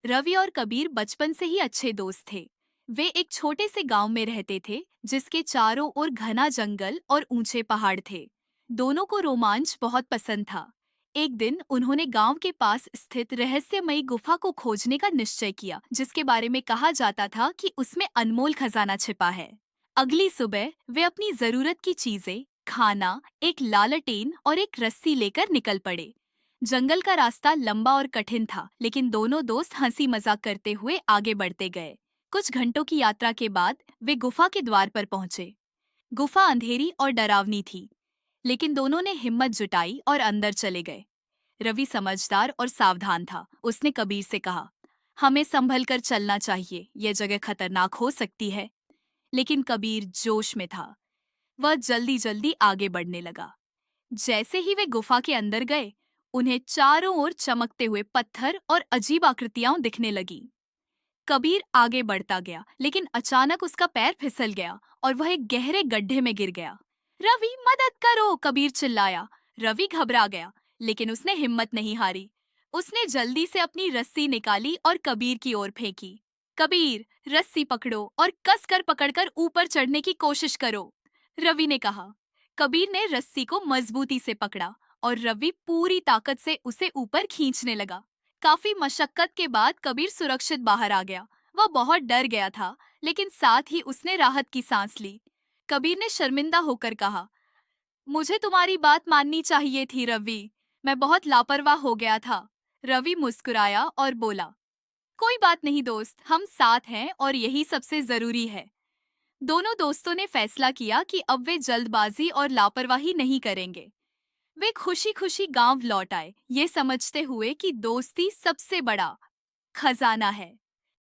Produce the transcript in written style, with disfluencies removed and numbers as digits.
रवि और कबीर बचपन से ही अच्छे दोस्त थे। वे एक छोटे से गांव में रहते थे जिसके चारों ओर घना जंगल और ऊंचे पहाड़ थे। दोनों को रोमांच बहुत पसंद था। एक दिन उन्होंने गांव के पास स्थित रहस्यमयी गुफा को खोजने का निश्चय किया, जिसके बारे में कहा जाता था कि उसमें अनमोल खजाना छिपा है। अगली सुबह वे अपनी जरूरत की चीजें, खाना, एक लालटेन और एक रस्सी लेकर निकल पड़े। जंगल का रास्ता लंबा और कठिन था, लेकिन दोनों दोस्त हंसी मजाक करते हुए आगे बढ़ते गए। कुछ घंटों की यात्रा के बाद वे गुफा के द्वार पर पहुंचे। गुफा अंधेरी और डरावनी थी, लेकिन दोनों ने हिम्मत जुटाई और अंदर चले गए। रवि समझदार और सावधान था। उसने कबीर से कहा, हमें संभल कर चलना चाहिए, यह जगह खतरनाक हो सकती है। लेकिन कबीर जोश में था। वह जल्दी जल्दी आगे बढ़ने लगा। जैसे ही वे गुफा के अंदर गए, उन्हें चारों ओर चमकते हुए पत्थर और अजीब आकृतियां दिखने लगी। कबीर आगे बढ़ता गया, लेकिन अचानक उसका पैर फिसल गया और वह एक गहरे गड्ढे में गिर गया। रवि, मदद करो! कबीर चिल्लाया। रवि घबरा गया, लेकिन उसने हिम्मत नहीं हारी। उसने जल्दी से अपनी रस्सी निकाली और कबीर की ओर फेंकी। कबीर, रस्सी पकड़ो और कसकर पकड़कर ऊपर चढ़ने की कोशिश करो, रवि ने कहा। कबीर ने रस्सी को मजबूती से पकड़ा और रवि पूरी ताकत से उसे ऊपर खींचने लगा। काफी मशक्कत के बाद कबीर सुरक्षित बाहर आ गया। वह बहुत डर गया था, लेकिन साथ ही उसने राहत की सांस ली। कबीर ने शर्मिंदा होकर कहा, मुझे तुम्हारी बात माननी चाहिए थी रवि। मैं बहुत लापरवाह हो गया था। रवि मुस्कुराया और बोला, कोई बात नहीं दोस्त, हम साथ हैं और यही सबसे जरूरी है। दोनों दोस्तों ने फैसला किया कि अब वे जल्दबाजी और लापरवाही नहीं करेंगे। वे खुशी खुशी गांव लौट आए, ये समझते हुए कि दोस्ती सबसे बड़ा खजाना है।